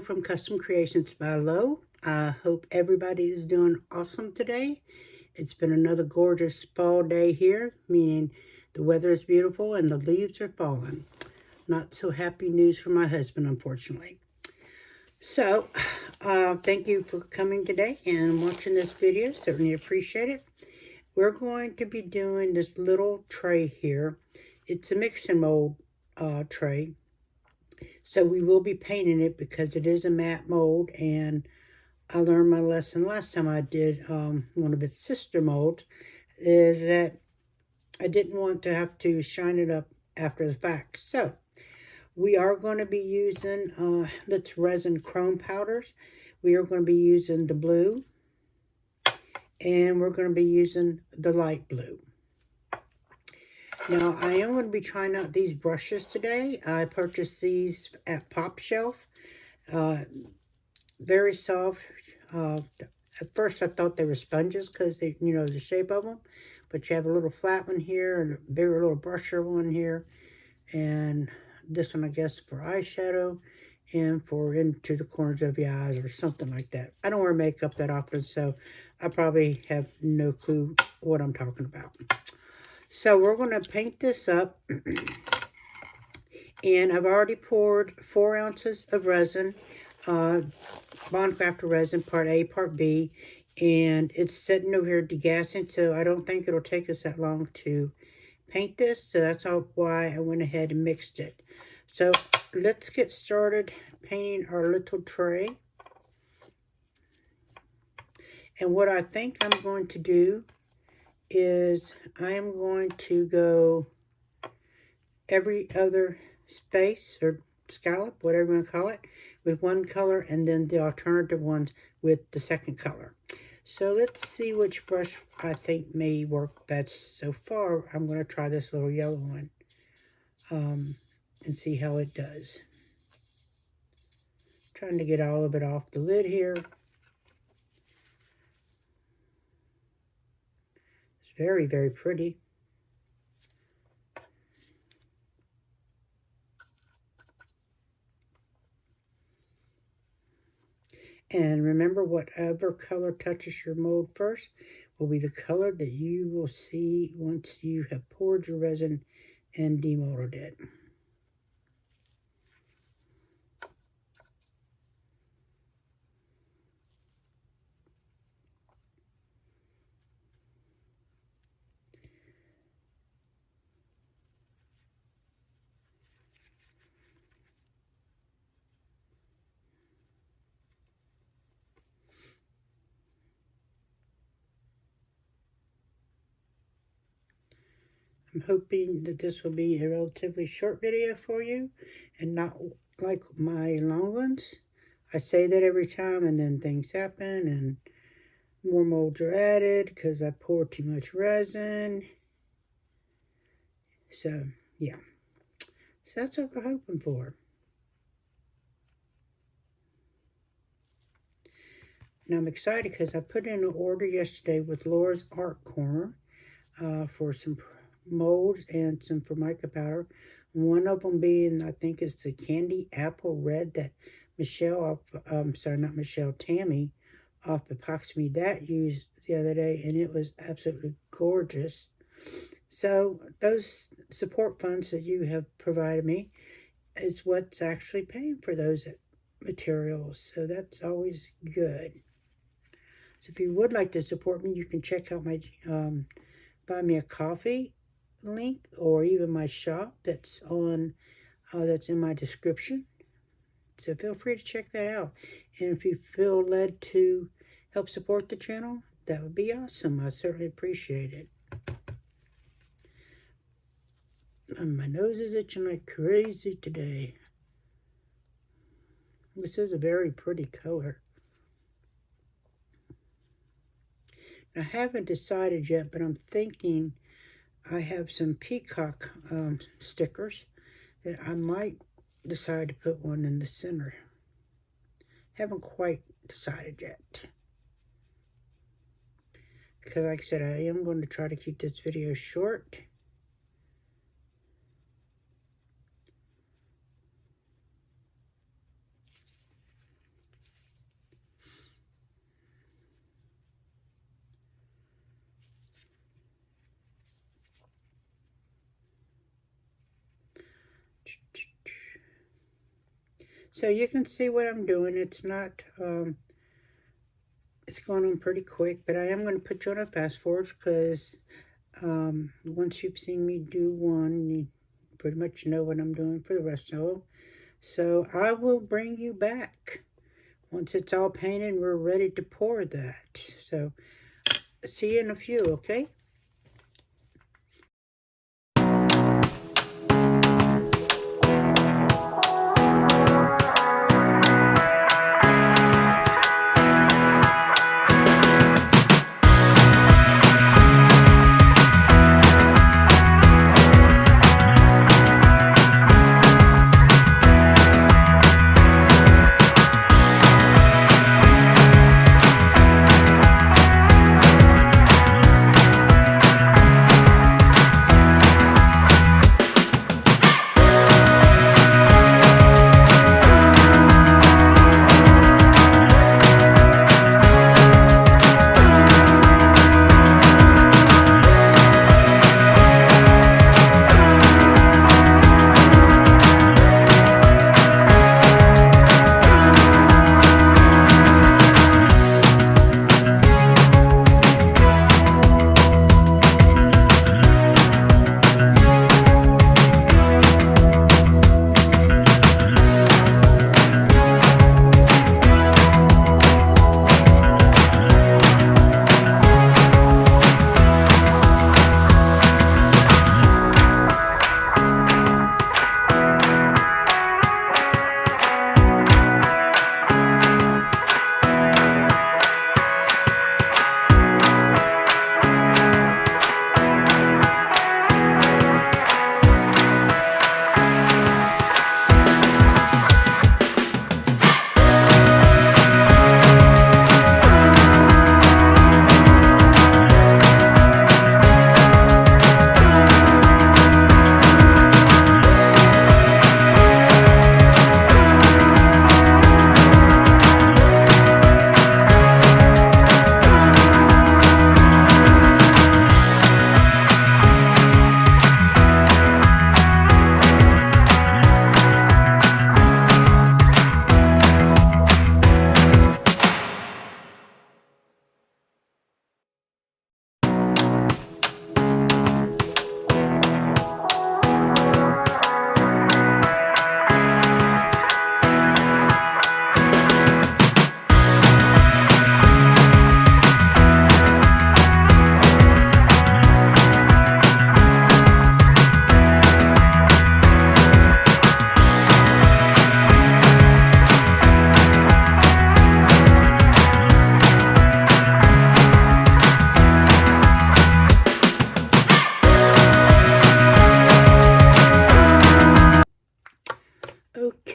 from Custom Creations by Lo. I hope everybody is doing awesome today. It's been another gorgeous fall day here, meaning the weather is beautiful and the leaves are falling. Not so happy news for my husband, unfortunately. So, thank you for coming today and watching this video. Certainly appreciate it. We're going to be doing this little tray here. It's a mix and mold tray. So we will be painting it because it is a matte mold, and I learned my lesson last time I did one of its sister molds, is that I didn't want to have to shine it up after the fact. So we are going to be using Let's Resin Chrome powders. We are going to be using the blue, and we're going to be using the light blue. Now, I am going to be trying out these brushes today. I purchased these at Pop Shelf. Very soft. At first, I thought they were sponges because they, you know, the shape of them. But you have a little flat one here and a bigger little brusher one here. And this one, I guess, for eyeshadow and for into the corners of your eyes or something like that. I don't wear makeup that often, so I probably have no clue what I'm talking about. So we're going to paint this up, and I've already poured 4 ounces of resin, Bondcrafter resin, part A, part B, and it's sitting over here degassing, so I don't think it'll take us that long to paint this, so that's why I went ahead and mixed it. So let's get started painting our little tray. And what I think I'm going to do is I am going to go every other space or scallop, whatever you want to call it, with one color, and then the alternative ones with the second color. So let's see which brush I think may work best. So far, I'm going to try this little yellow one and see how it does. Trying to get all of it off the lid here. Very, very pretty. And remember, whatever color touches your mold first will be the color that you will see once you have poured your resin and demolded it. I'm hoping that this will be a relatively short video for you and not like my long ones. I say that every time and then things happen and more molds are added because I poured too much resin. So, yeah. So that's what we're hoping for. Now I'm excited because I put in an order yesterday with Laura's Art Corner for some molds and some Formica powder. One of them being, I think, is the Candy Apple Red that Michelle, Tammy off Epoxy Me that used the other day, and it was absolutely gorgeous. So those support funds that you have provided me is what's actually paying for those materials, so that's always good. So if you would like to support me, you can check out my Buy Me a Coffee link, or even my shop that's on that's in my description. So feel free to check that out. And if you feel led to help support the channel, that would be awesome. I certainly appreciate it. And my nose is itching like crazy today. This is a very pretty color. I haven't decided yet, but I'm thinking I have some peacock stickers that I might decide to put one in the center. Haven't quite decided yet. Because like I said, I am going to try to keep this video short. So you can see what I'm doing. It's not, it's going on pretty quick, but I am going to put you on a fast forward because once you've seen me do one, you pretty much know what I'm doing for the rest of them. So I will bring you back once it's all painted and we're ready to pour that. So see you in a few, okay?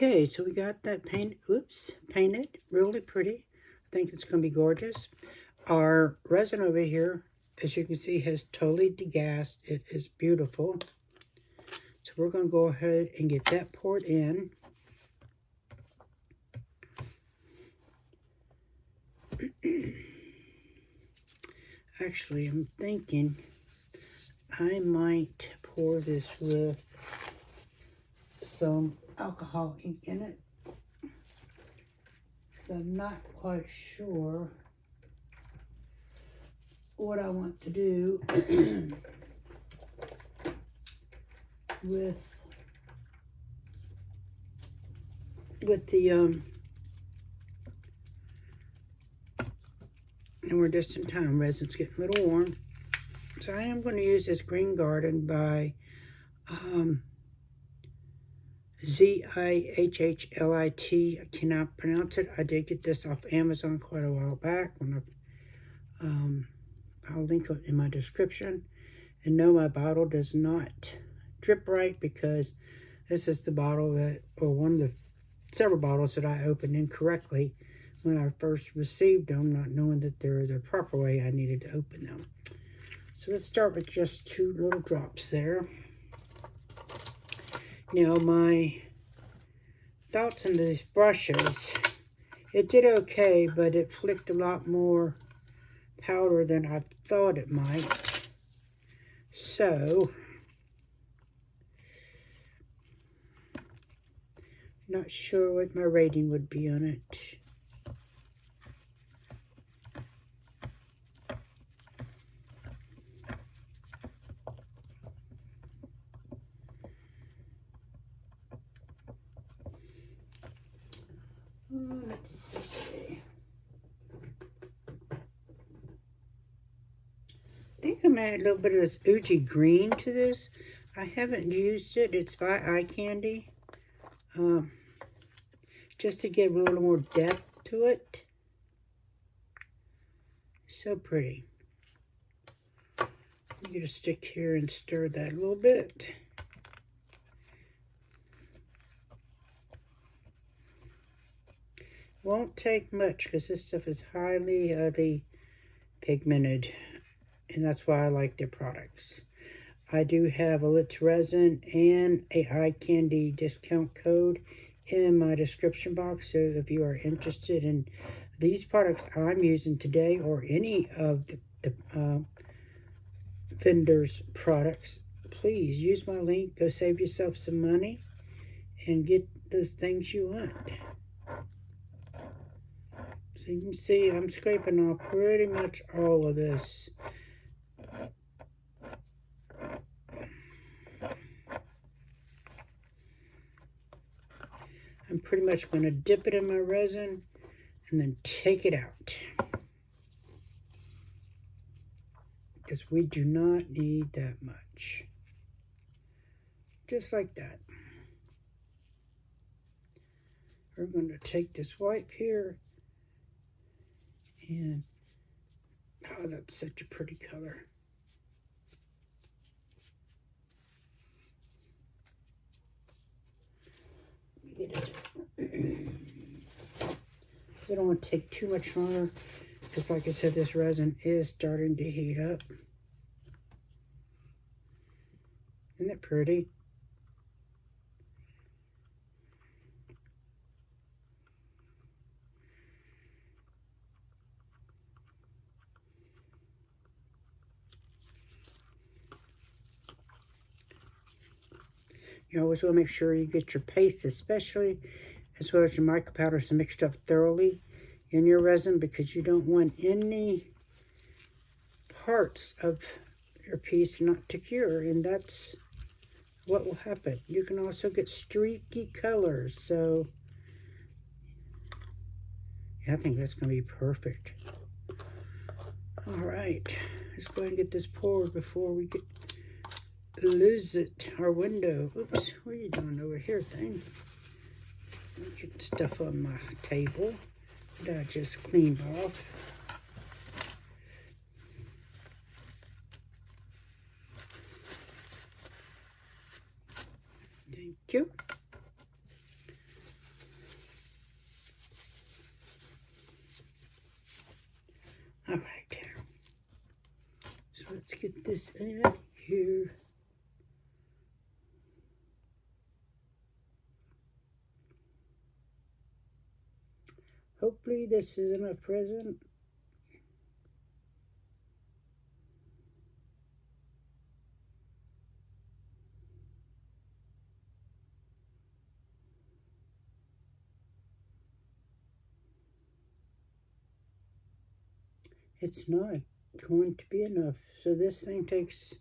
Okay, so we got that painted really pretty. I think it's going to be gorgeous. Our resin over here, as you can see, has totally degassed. It is beautiful. So we're going to go ahead and get that poured in. Actually, I'm thinking I might pour this with some alcohol ink in it. I'm not quite sure what I want to do with the and we're just in time. Resin's getting a little warm, so I am going to use this Green Garden by Zihhlit. I cannot pronounce it. I did get this off Amazon quite a while back. I'll link it in my description. And no, my bottle does not drip right because this is the bottle that, or one of the several bottles that I opened incorrectly when I first received them, not knowing that there is a proper way I needed to open them. So let's start with just 2 little drops there. Now my thoughts on these brushes, it did okay, but it flicked a lot more powder than I thought it might. So Not sure what my rating would be on it. Let's see. I think I'm going to add a little bit of this Uji green to this. I haven't used it. It's by Eye Candy. Just to give a little more depth to it. So pretty. I'm going to stick here and stir that a little bit. Won't take much because this stuff is highly pigmented, and that's why I like their products. I do have a Litz resin and a Eye Candy discount code in my description box, so if you are interested in these products I'm using today or any of the vendors' products, please use my link. Go save yourself some money and get those things you want. So you can see I'm scraping off pretty much all of this. I'm pretty much going to dip it in my resin and then take it out. Because we do not need that much. Just like that. We're going to take this wipe here. And, oh, that's such a pretty color. Get it. I don't want to take too much longer because, like I said, this resin is starting to heat up. Isn't it pretty? You always want to make sure you get your paste, especially as well as your mica powders, mixed up thoroughly in your resin, because you don't want any parts of your piece not to cure, and that's what will happen. You can also get streaky colors, so yeah, I think that's going to be perfect. All right, let's go ahead and get this poured before we lose it, our window. Oops, what are you doing over here, thing? I'm getting stuff on my table that I just cleaned off. Thank you. All right, so let's get this in here. Hopefully this is enough resin. It's not going to be enough. So this thing takes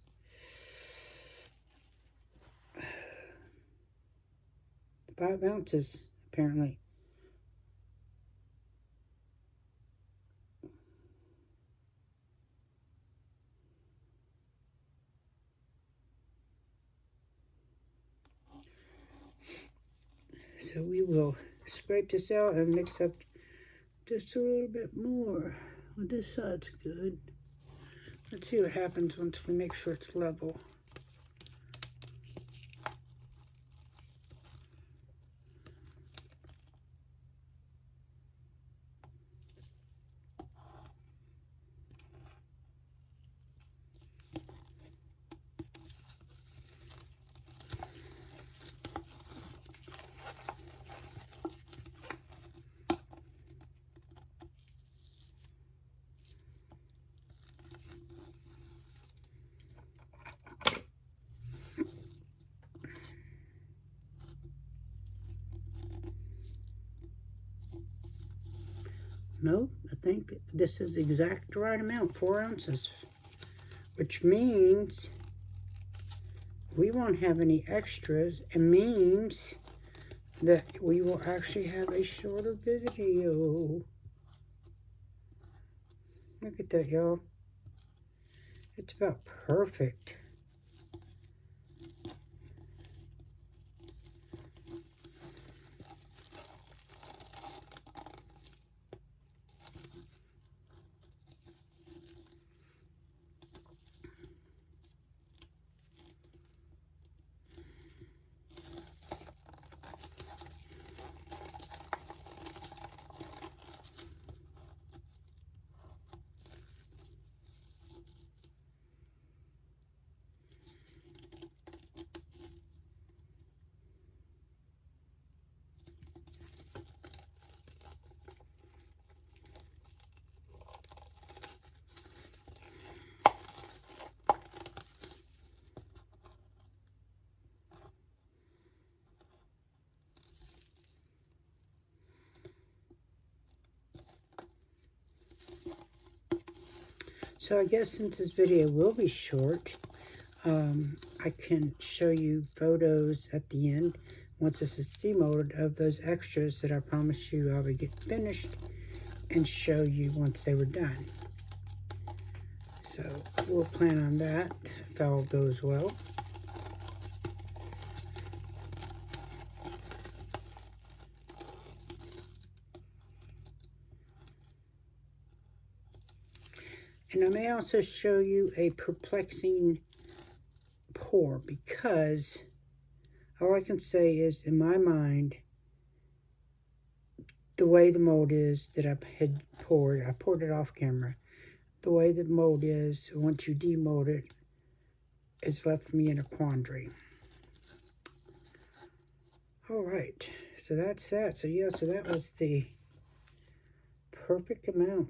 five ounces, apparently. So we will scrape this out and mix up just a little bit more. Well, this side's good. Let's see what happens once we make sure it's level. No, I think this is the exact right amount, 4 ounces. Which means we won't have any extras. It means that we will actually have a shorter video. Look at that, y'all. It's about perfect. So I guess since this video will be short, I can show you photos at the end, once this is demolded, of those extras that I promised you I would get finished and show you once they were done. So we'll plan on that if all goes well. And I may also show you a perplexing pour, because all I can say is, in my mind, the way the mold is that I had poured, I poured it off camera, the way the mold is, once you demold it, has left me in a quandary. Alright, so that's that. So yeah, so that was the perfect amount.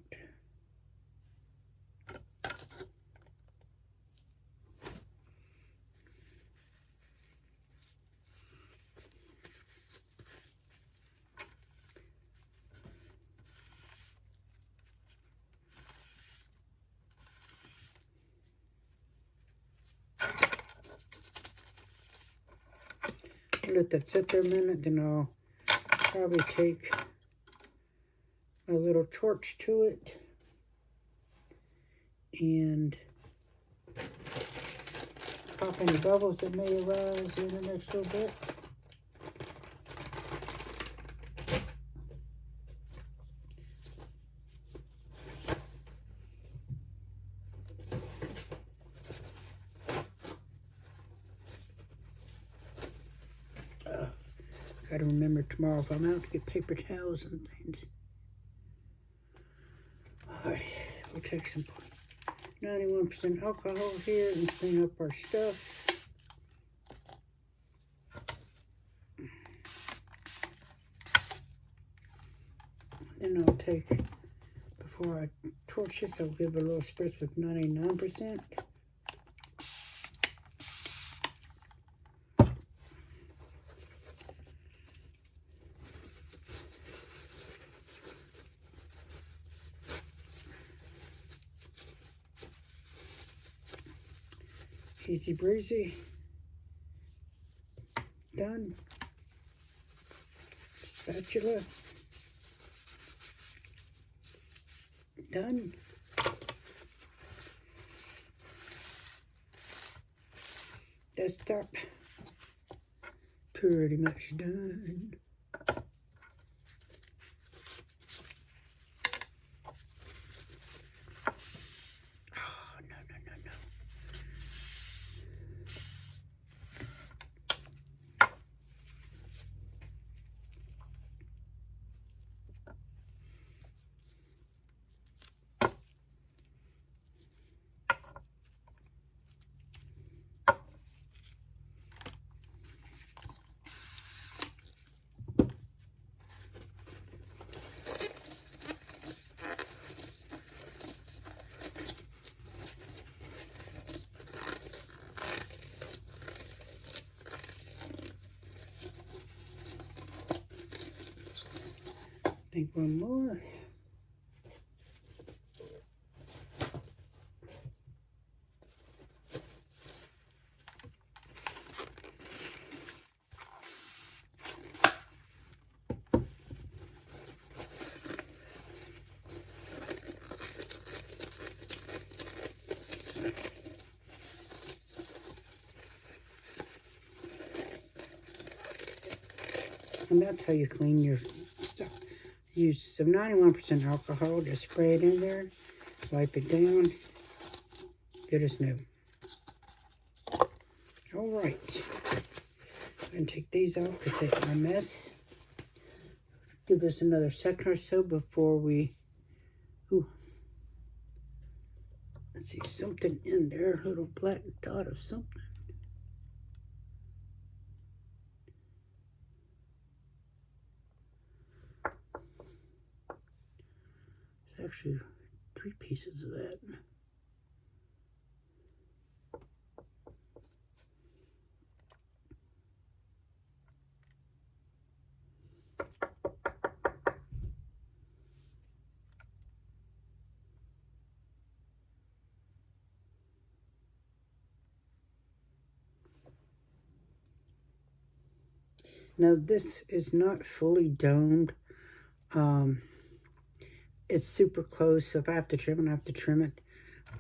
Let that sit there a minute, then I'll probably take a little torch to it and pop any bubbles that may arise in the next little bit. Gotta remember tomorrow if I'm out to get paper towels and things. Alright, we'll take some 91% alcohol here and clean up our stuff. Then I'll take, before I torch this, I'll give it a little spritz with 99%. Easy breezy. Done. Spatula. Done. Desktop. Pretty much done. I think one more. And that's how you clean your stuff. Use some 91% alcohol, just spray it in there, wipe it down, good as new. Alright, I'm going to take these off because they're a mess. Give this another second or so before we, let's see, something in there, a little black dot of something. It's actually 3 pieces of that. Now this is not fully domed. It's super close, so if I have to trim it, I have to trim it.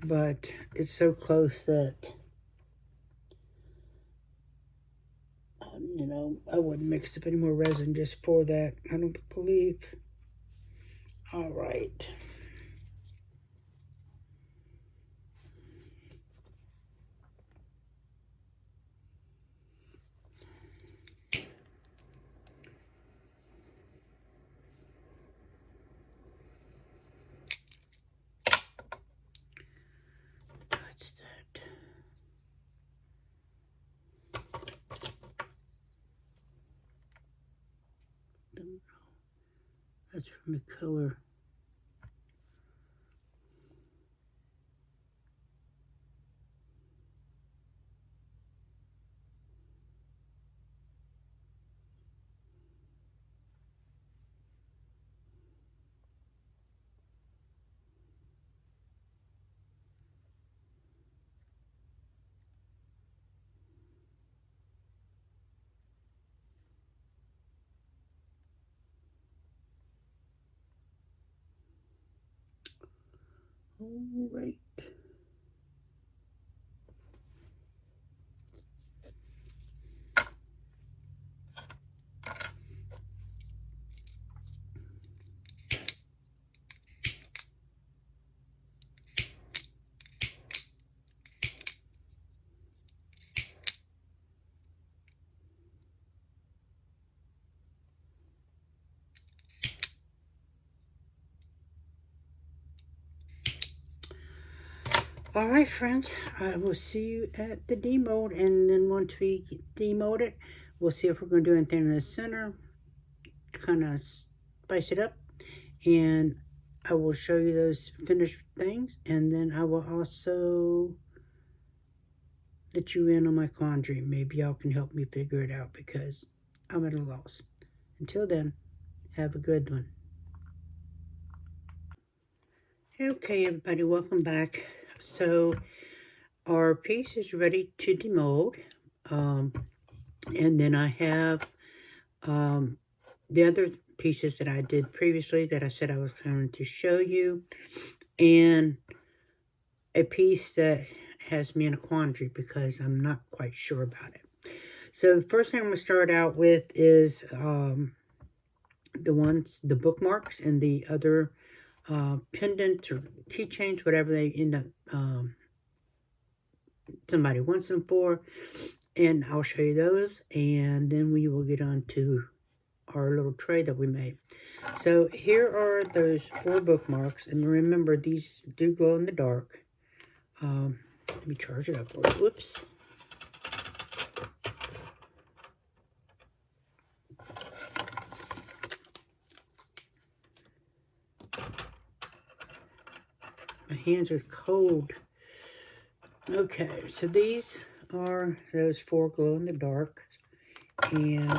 But it's so close that, you know, I wouldn't mix up any more resin just for that, I don't believe. All right. What's that? Don't know. That's from the color. All right. All right, friends, I will see you at the demold, and then once we demold it, we'll see if we're going to do anything in the center, kind of spice it up, and I will show you those finished things, and then I will also let you in on my quandary. Maybe y'all can help me figure it out because I'm at a loss. Until then, have a good one. Okay, everybody, welcome back. So our piece is ready to demold, and then I have the other pieces that I did previously that I said I was going to show you, and a piece that has me in a quandary because I'm not quite sure about it. So the first thing I'm going to start out with is the bookmarks and the other pendants or keychains, whatever they end up, somebody wants them for, and I'll show you those, and then we will get on to our little tray that we made. So here are those 4 bookmarks, and remember these do glow in the dark. Let me charge it up. Whoops. My hands are cold. Okay, so these are those 4 glow in the dark, and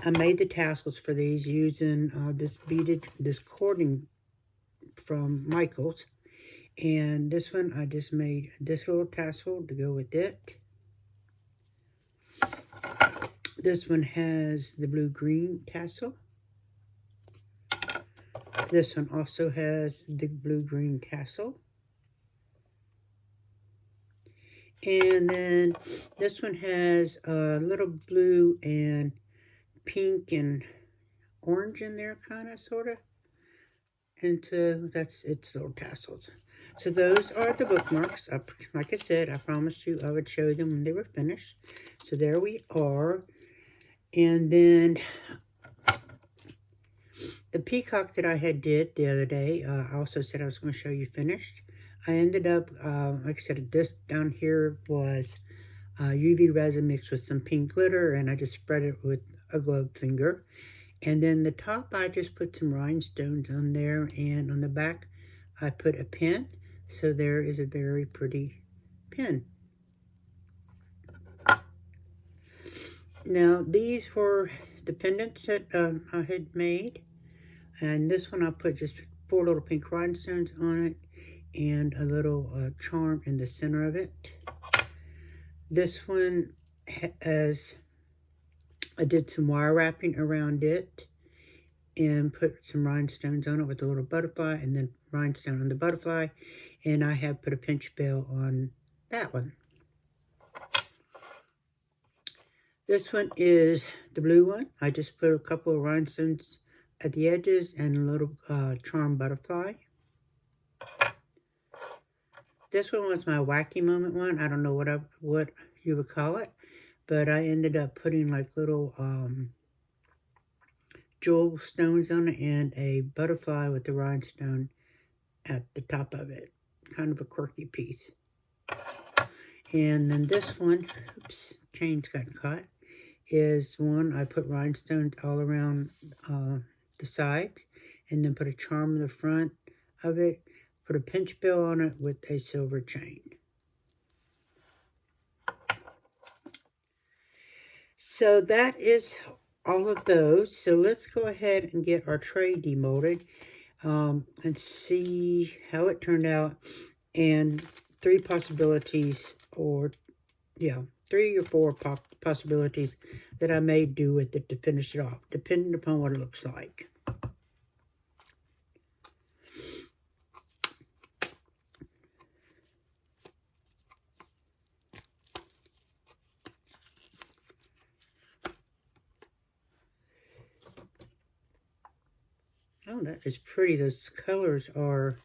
I made the tassels for these using this cording from Michaels, and this one I just made this little tassel to go with it. This one has the blue-green tassel. This one also has the blue-green tassel. And then this one has a little blue and pink and orange in there, kind of, sort of. And so that's its little tassels. So those are the bookmarks. Like I said, I promised you I would show them when they were finished. So there we are. And then the peacock that I had did the other day, I also said I was going to show you finished. I ended up, like I said, this down here was UV resin mixed with some pink glitter, and I just spread it with a glove finger. And then the top, I just put some rhinestones on there, and on the back, I put a pin. So there is a very pretty pin. Now, these were the pendants that I had made. And this one, I put just 4 little pink rhinestones on it and a little charm in the center of it. This one has, I did some wire wrapping around it and put some rhinestones on it with a little butterfly, and then rhinestone on the butterfly. And I have put a pinch bell on that one. This one is the blue one. I just put a couple of rhinestones at the edges and a little charm butterfly. This one was my wacky moment one. I don't know what you would call it, but I ended up putting like little jewel stones on it and a butterfly with the rhinestone at the top of it. Kind of a quirky piece. And then this one, oops, chain's gotten caught, is one I put rhinestones all around the sides, and then put a charm in the front of it, put a pinch bell on it with a silver chain. So that is all of those. So let's go ahead and get our tray demolded and see how it turned out. And 3 possibilities, or yeah, 3 or 4 possibilities that I may do with it to finish it off, depending upon what it looks like. Oh, that is pretty. Those colors are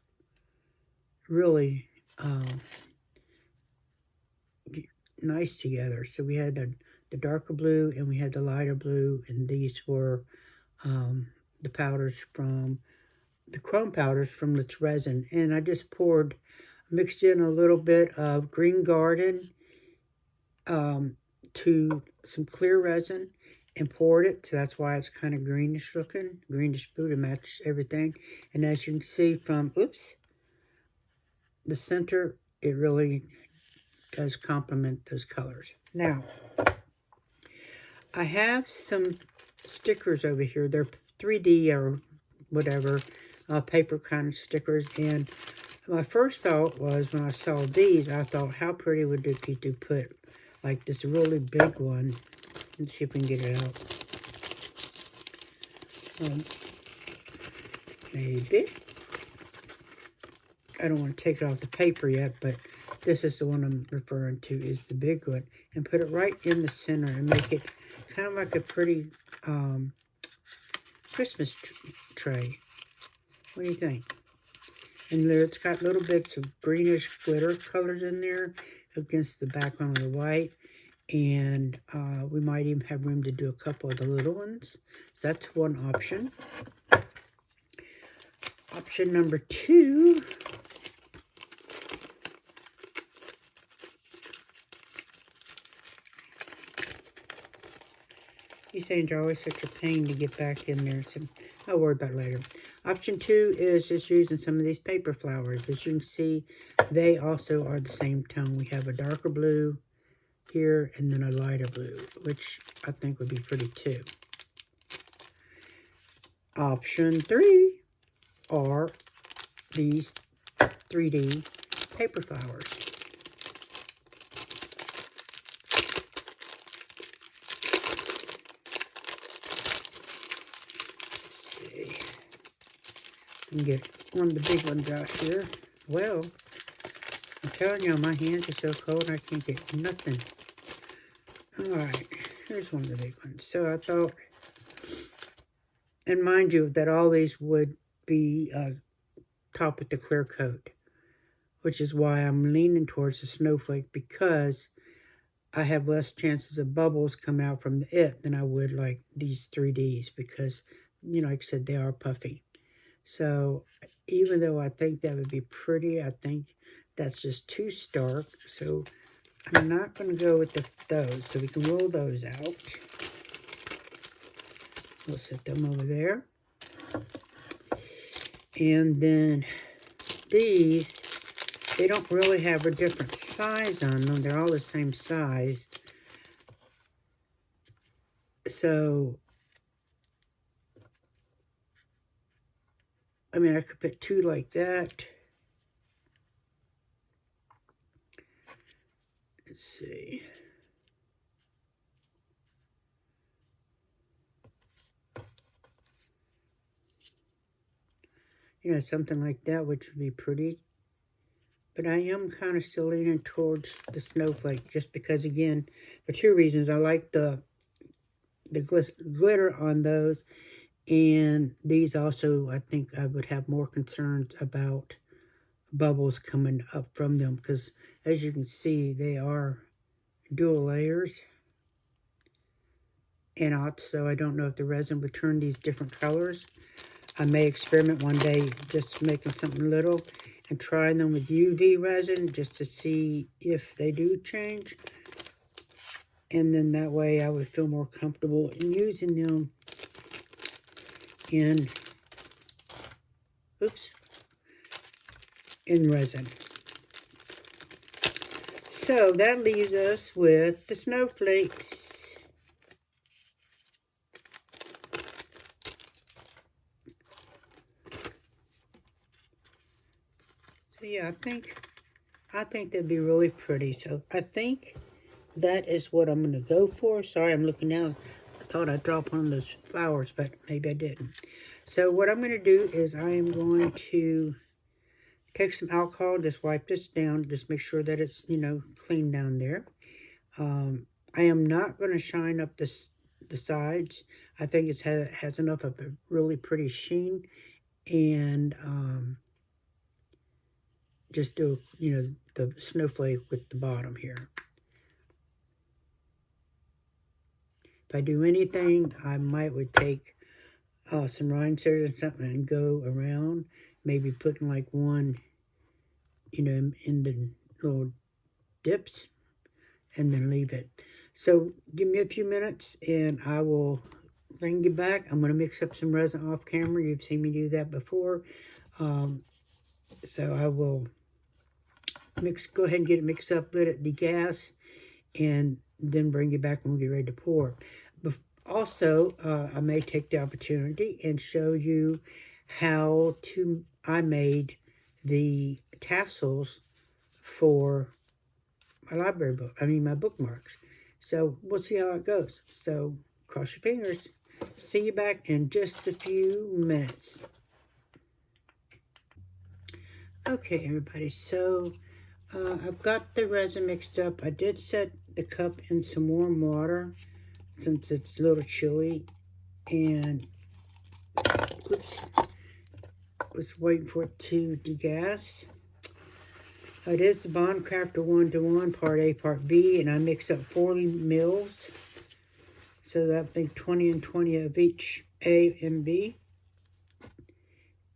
really nice together. So we had the darker blue and we had the lighter blue, and these were the powders from the chrome powders from its resin. And I just mixed in a little bit of Green Garden to some clear resin and poured it. So that's why it's kind of greenish looking, greenish blue to match everything. And as you can see from, oops, the center, it really does complement those colors. Now, I have some stickers over here. They're 3D or whatever, paper kind of stickers. And my first thought was, when I saw these, I thought, how pretty would it be to put like this really big one. Let's see if we can get it out. Maybe. I don't want to take it off the paper yet, but this is the one I'm referring to, is the big one. And put it right in the center and make it kind of like a pretty Christmas tray. What do you think? And there, it's got little bits of greenish glitter colors in there against the background of the white. And we might even have room to do a couple of the little ones. So that's one option. Option number 2. These things are always such a pain to get back in there, so I'll worry about it later. Option 2 is just using some of these paper flowers. As you can see, they also are the same tone. We have a darker blue here and then a lighter blue, which I think would be pretty too. Option 3 are these 3D paper flowers. And get one of the big ones out here. Well, I'm telling you, my hands are so cold I can't get nothing. Alright, here's one of the big ones. So I thought, And mind you, that all these would be topped with the clear coat, which is why I'm leaning towards the Snowflake, because I have less chances of bubbles coming out from it than I would like these 3Ds, because, you know, like I said, they are puffy. So even though I think that would be pretty, I think that's just too stark. So I'm not going to go with those. So we can roll those out. We'll set them over there. And then these, they don't really have a different size on them. They're all the same size. So, I mean, I could put two like that. Let's see. You know, something like that, which would be pretty. But I am kind of still leaning towards the Snowflake, just because, again, for two reasons. I like the glitter on those, and these also, I think I would have more concerns about bubbles coming up from them, because as you can see, they are dual layers. And also, I don't know if the resin would turn these different colors. I may experiment one day just making something little and trying them with UV resin just to see if they do change. And then that way I would feel more comfortable in using them in, in resin. So that leaves us with the snowflakes. So yeah, I think that'd be really pretty. So I think that is what I'm going to go for. Sorry, I'm looking now. I thought I dropped one of those flowers, but maybe I didn't. So what I'm going to do is I am going to take some alcohol, just wipe this down, just make sure that it's, you know, clean down there. I am not going to shine up the sides. I think it has enough of a really pretty sheen, and just do, you know, the snowflake with the bottom here. If I do anything, I would take some rhinestones and something and go around, maybe putting like one, you know, in the little dips, and then leave it. So give me a few minutes and I will bring you back. I'm going to mix up some resin off camera. You've seen me do that before. So I will go ahead and get it mixed up, let it degas, and then bring you back when we get ready to pour. Also, I may take the opportunity and show you how I made the tassels for my library book, my bookmarks. So we'll see how it goes. So cross your fingers. See you back in just a few minutes. Okay, everybody, so I've got the resin mixed up. I did set the cup in some warm water since it's a little chilly, and was waiting for it to degas. It is the Bond Crafter 1-to-1, part A, part B, and I mixed up 40 mils. So that makes 20 and 20 of each A and B.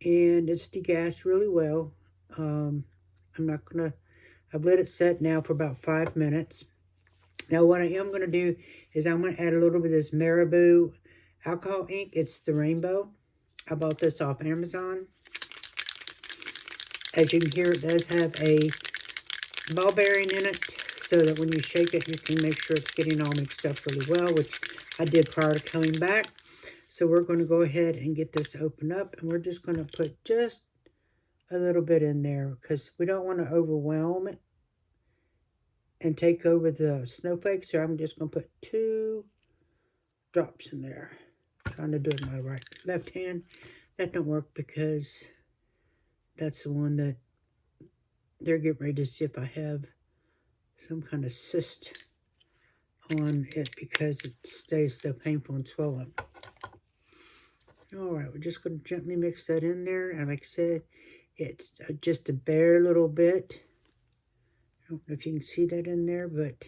And it's degassed really well. I've let it set now for about 5 minutes. Now what I am going to do is I'm going to add a little bit of this Marabou alcohol ink. It's the rainbow. I bought this off Amazon. As you can hear, it does have a ball bearing in it, so that when you shake it, you can make sure it's getting all mixed up really well, which I did prior to coming back. So we're going to go ahead and get this opened up, and we're just going to put just a little bit in there, because we don't want to overwhelm it and take over the snowflakes. So I'm just going to put 2 drops in there. I'm trying to do it with my left hand. That don't work because that's the one that they're getting ready to see if I have some kind of cyst on it, because it stays so painful and swollen. Alright, we're just going to gently mix that in there. And like I said, it's just a bare little bit. I don't know if you can see that in there, but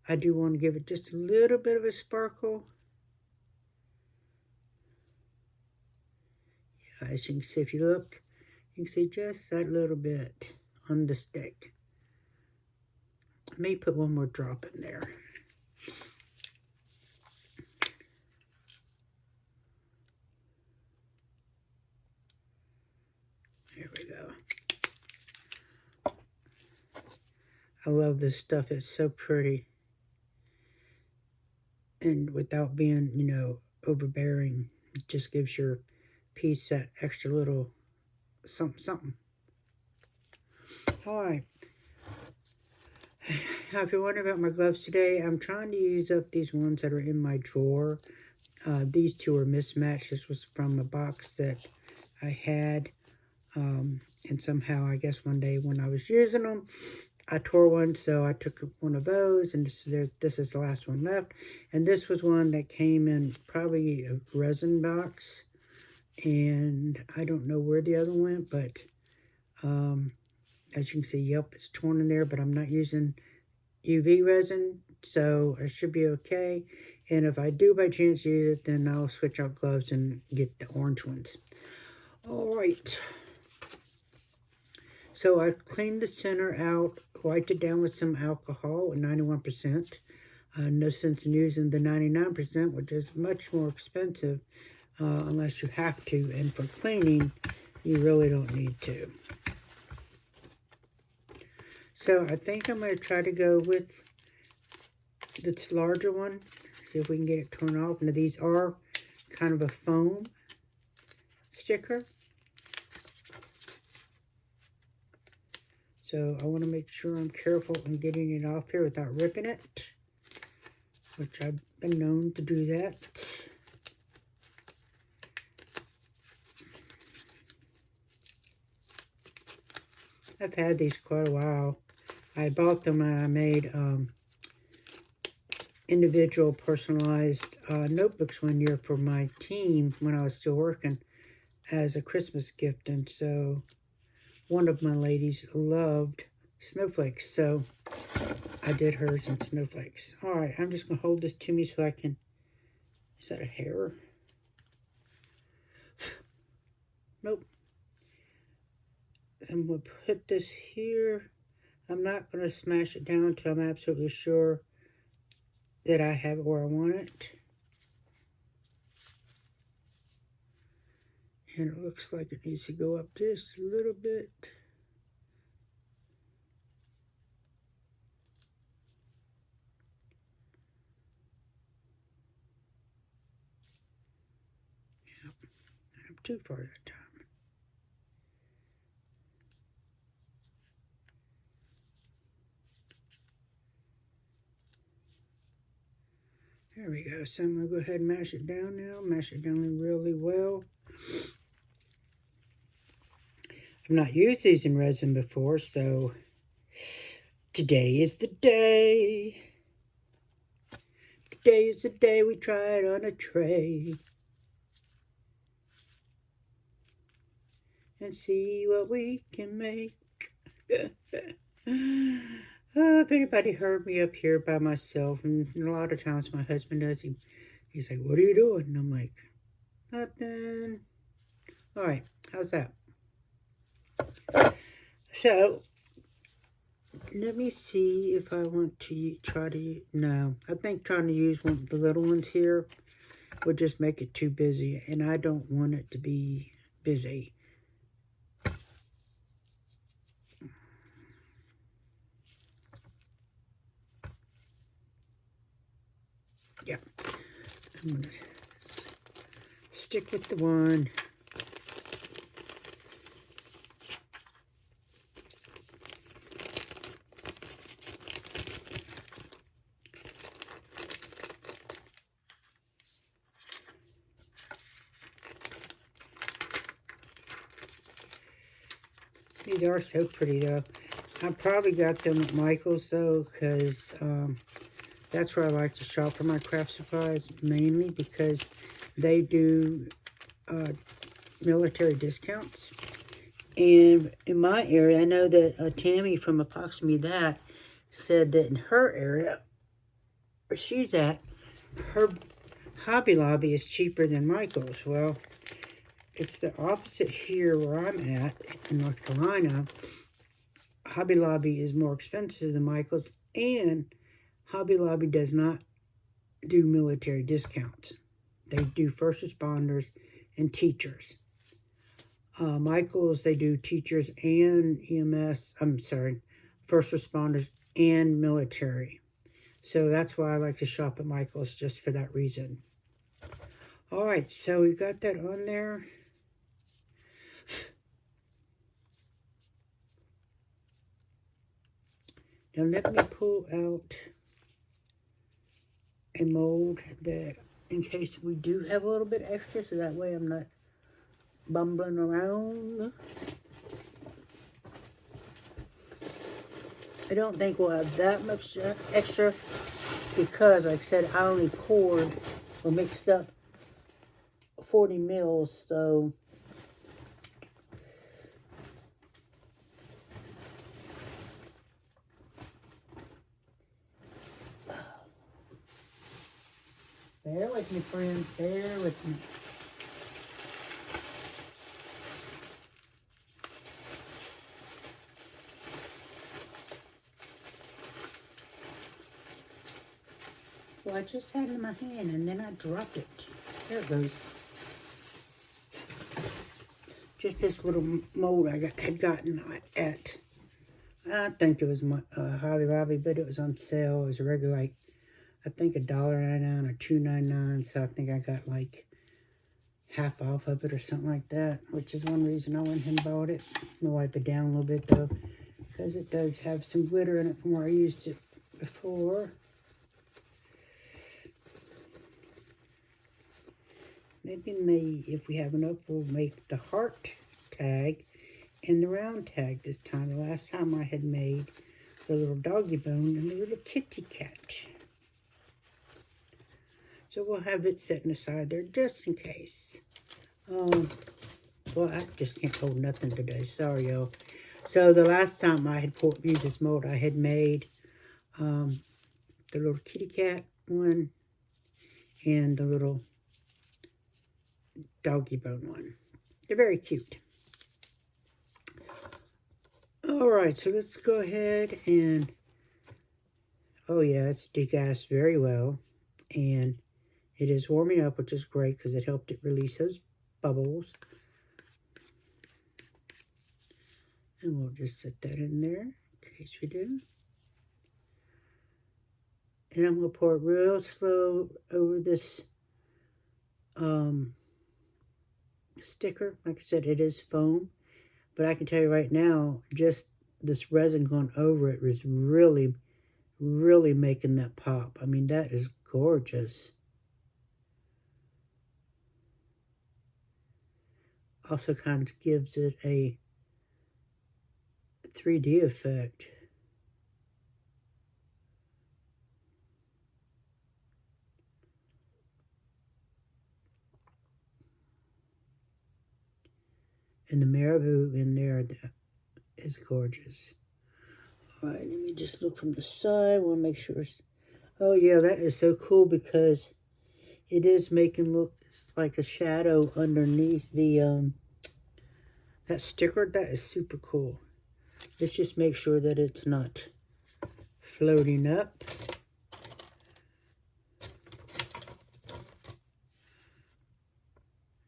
I do want to give it just a little bit of a sparkle. Yeah, as you can see, if you look, you can see just that little bit on the stick. I may put one more drop in there. There we go. I love this stuff. It's so pretty. And without being, you know, overbearing, it just gives your piece that extra little something. Alright. Now, if you're wondering about my gloves today, I'm trying to use up these ones that are in my drawer. These two are mismatched. This was from a box that I had. And somehow, I guess one day when I was using them, I tore one, so I took one of those, and this is the last one left. And this was one that came in probably a resin box, and I don't know where the other went, but as you can see, yep, it's torn in there, but I'm not using UV resin, so it should be okay. And if I do by chance use it, then I'll switch out gloves and get the orange ones. All right. So I cleaned the center out, wiped it down with some alcohol at 91%. No sense in using the 99%, which is much more expensive unless you have to. And for cleaning, you really don't need to. So I think I'm going to try to go with this larger one. See if we can get it torn off. Now these are kind of a foam sticker. So I want to make sure I'm careful in getting it off here without ripping it, which I've been known to do that. I've had these quite a while. I bought them and I made individual personalized notebooks one year for my team when I was still working as a Christmas gift. And so one of my ladies loved snowflakes, so I did hers in snowflakes. All right, I'm just going to hold this to me so I can... Is that a hair? Nope. I'm going to put this here. I'm not going to smash it down until I'm absolutely sure that I have it where I want it. And it looks like it needs to go up just a little bit. Yep, not too far that time. There we go. So I'm going to go ahead and mash it down now. Mash it down really well. I've not used these in resin before, so today is the day. Today is the day we try it on a tray. And see what we can make. If anybody heard me up here by myself, and a lot of times my husband does, he's like, "What are you doing?" And I'm like, "Nothing." All right, how's that? So, let me see if I want to try to, no, I think trying to use one of the little ones here would just make it too busy, and I don't want it to be busy. Yeah, I'm going to stick with the one. These are so pretty, though. I probably got them at Michael's, though, because that's where I like to shop for my craft supplies, mainly because they do military discounts. And in my area, I know that Tammy from Approximately That said that in her area, where she's at, her Hobby Lobby is cheaper than Michael's. Well, it's the opposite here where I'm at in North Carolina. Hobby Lobby is more expensive than Michael's, and Hobby Lobby does not do military discounts. They do first responders and teachers. Michael's, they do teachers and first responders and military. So that's why I like to shop at Michael's, just for that reason. All right, so we got that on there. Now let me pull out a mold that, in case we do have a little bit extra, so that way I'm not bumbling around. I don't think we'll have that much extra because, like I said, I only poured or mixed up 40 mils, so bear with me, friends, bear with me. Well, I just had it in my hand and then I dropped it. There it goes. Just this little mold I had gotten at, I think it was my Hobby Lobby, but it was on sale. It was a regular, like, I think $1.99 or $2.99. So I think I got like half off of it or something like that, which is one reason I went and bought it. I'm gonna wipe it down a little bit though, because it does have some glitter in it from where I used it before. Maybe if we have enough, we'll make the heart tag and the round tag this time. The last time I had made the little doggy bone and the little kitty cat. So we'll have it sitting aside there just in case. Well, I just can't hold nothing today. Sorry, y'all. So the last time I had used this mold, I had made the little kitty cat one and the little doggy bone one. They're very cute. All right, so let's go ahead and, oh yeah, it's degassed very well. And it is warming up, which is great because it helped it release those bubbles. And we'll just set that in there in case we do. And I'm going to pour it real slow over this sticker. Like I said, it is foam. But I can tell you right now, just this resin going over it was really, really making that pop. I mean, that is gorgeous. Also kind of gives it a 3D effect. And the marabou in there is gorgeous. All right, let me just look from the side. I want to make sure it's... Oh, yeah, that is so cool because it is making look like a shadow underneath the that sticker. That is super cool. Let's just make sure that it's not floating up.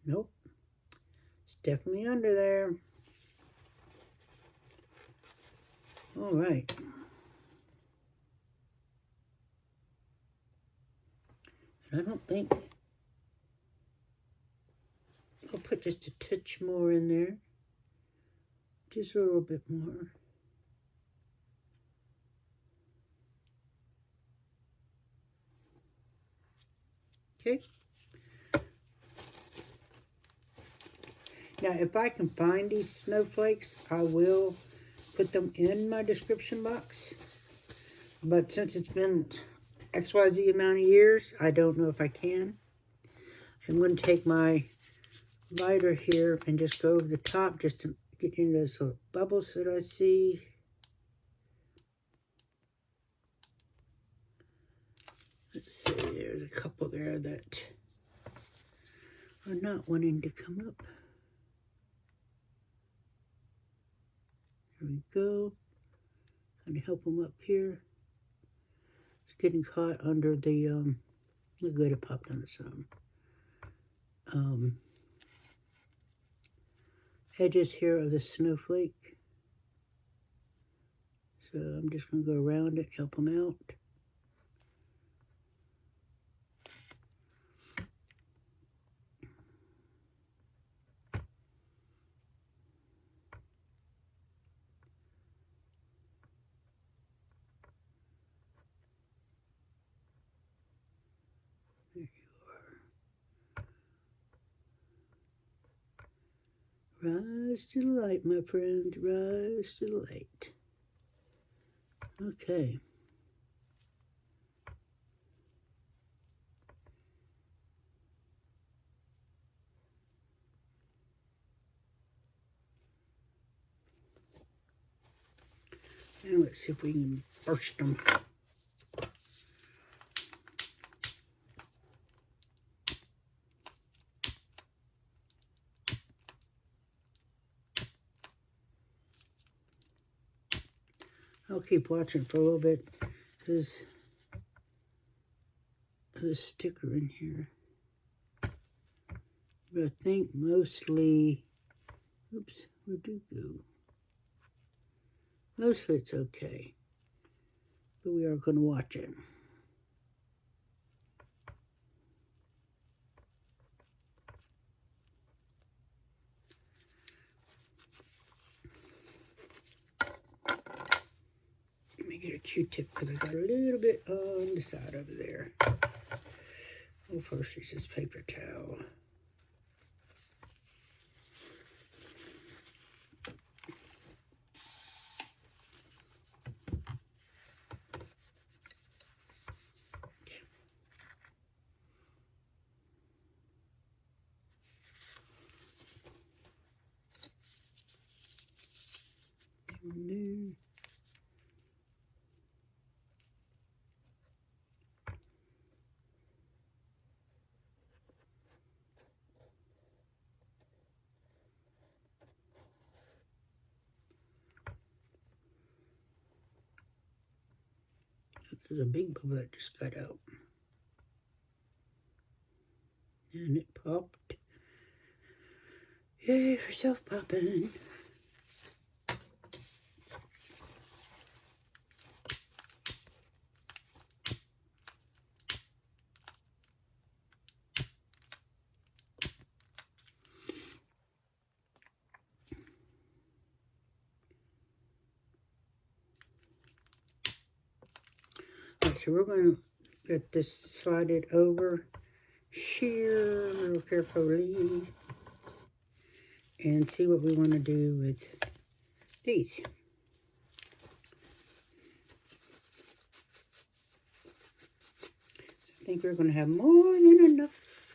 Nope. It's definitely under there. All right. And I don't think... I'll put just a touch more in there. Just a little bit more. Okay. Now, if I can find these snowflakes, I will put them in my description box. But since it's been XYZ amount of years, I don't know if I can. I'm going to take my lighter here and just go over the top just to get in those little bubbles that I see. Let's see, there's a couple there that are not wanting to come up. There we go. Kind of help them up here. It's getting caught under the good, it popped under some. Edges here of the snowflake. So I'm just going to go around it, help them out. There you are. Rise to the light, my friend. Rise to the light. Okay. Now let's see if we can burst them. I'll keep watching for a little bit because of the sticker in here. But I think mostly, oops, where'd you go? Mostly it's okay, but we are going to watch it. Let me get a Q-tip because I got a little bit on the side over there. Oh, first it's this paper towel. There. There's a big bubble that just got out. And it popped. Yay for self-popping. So we're going to let this slide it over here real carefully and see what we want to do with these. So I think we're going to have more than enough.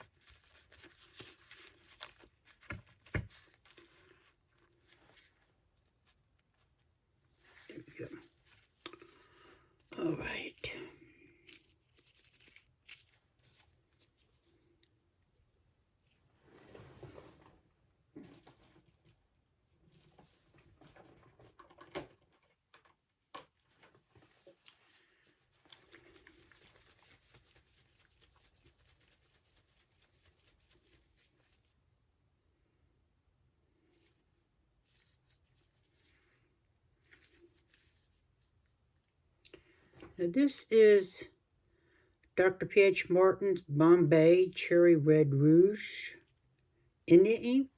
There we go. All right. Now this is Dr. P.H. Martin's Bombay Cherry Red Rouge India ink.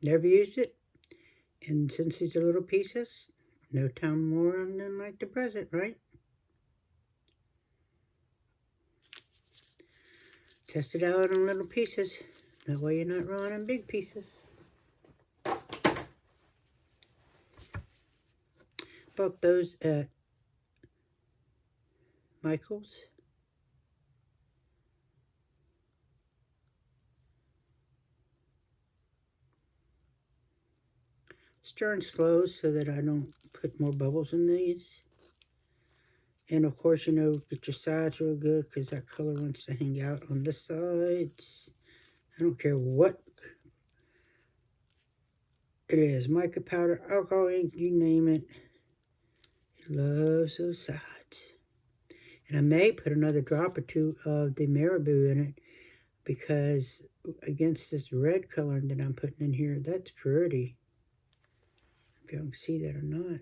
Never used it. And since these are little pieces, no time more than like the present, right? Test it out on little pieces. That way you're not running big pieces. Bought those at Michael's. stirring slow so that I don't put more bubbles in these. And of course, you know, get your sides real good because that color wants to hang out on the sides. I don't care what it is. Mica powder, alcohol ink, you name it. It loves those sides. And I may put another drop or two of the marabou in it because against this red color that I'm putting in here, that's pretty. If y'all can see that or not.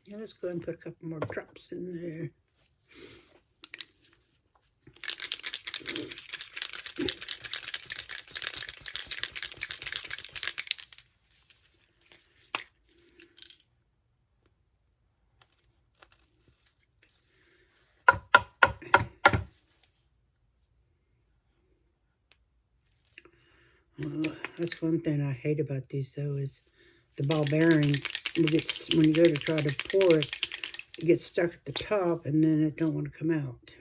Yeah, let's go ahead and put a couple more drops in there. That's one thing I hate about these though is the ball bearing. When you go to try to pour it, it gets stuck at the top and then it don't want to come out.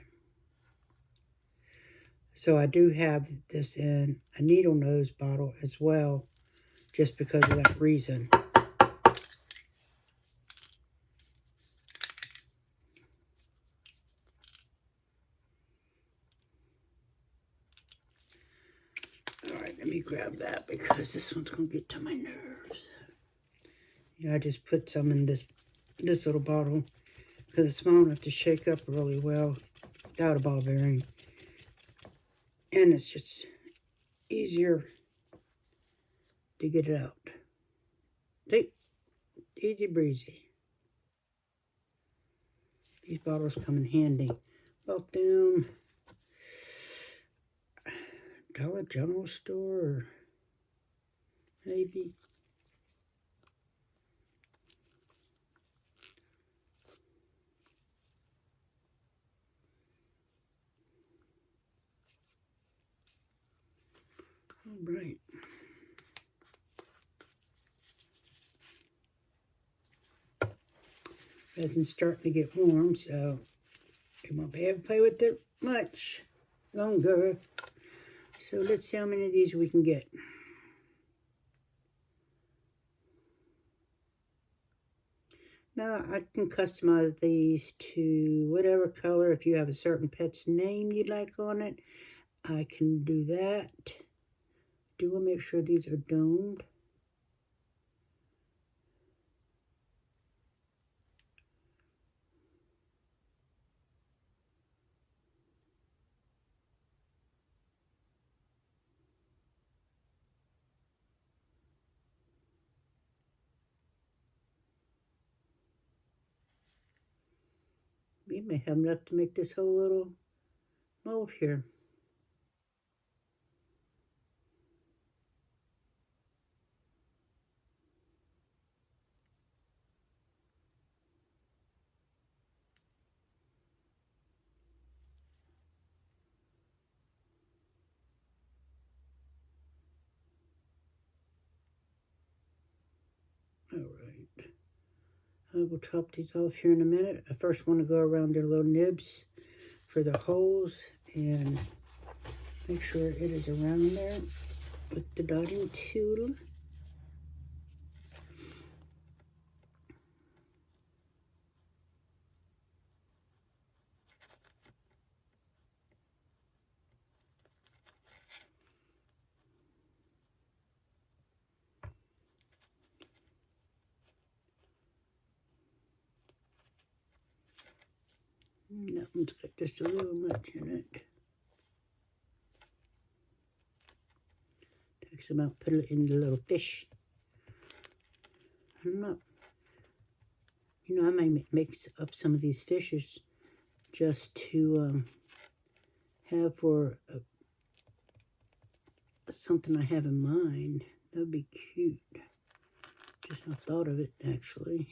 So I do have this in a needle nose bottle as well, just because of that reason. Alright, let me grab that because this one's going to get to my nerves. Yeah, I just put some in this little bottle because it's small enough to shake up really well without a ball bearing. And it's just easier to get it out. See? Easy breezy. These bottles come in handy. Bought them Dollar General store or maybe. All right. Resin's starting to get warm, so we won't be able to play with it much longer. So let's see how many of these we can get. Now I can customize these to whatever color. If you have a certain pet's name you'd like on it, I can do that. Do want to make sure these are domed. We may have enough to make this whole little mold here. All right. I will top these off here in a minute. I first want to go around their little nibs for the holes and make sure it is around there with the dotting tool. That one's got just a little much in it. Takes them out, put it in the little fish. I'm not, you know, I may make up some of these fishes just to have for something I have in mind. That would be cute. Just not thought of it, actually.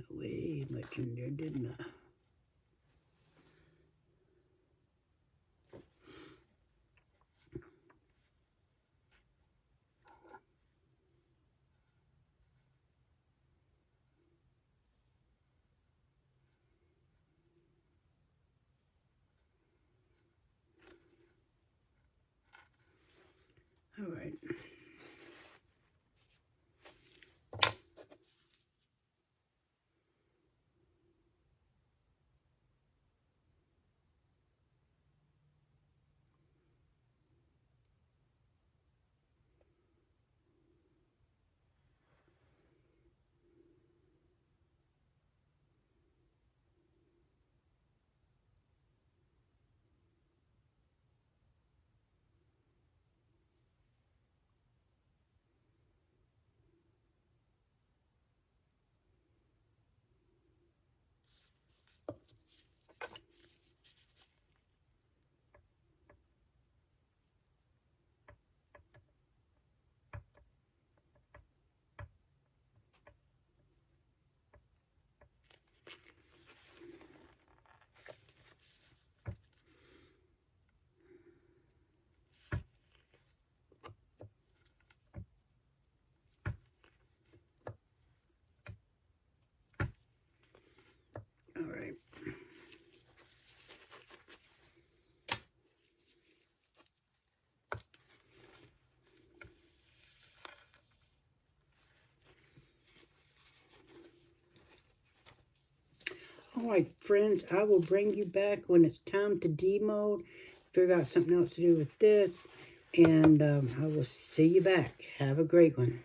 Way much in there, didn't I? Alright, friends, I will bring you back when it's time to demold, figure out something else to do with this, and I will see you back. Have a great one.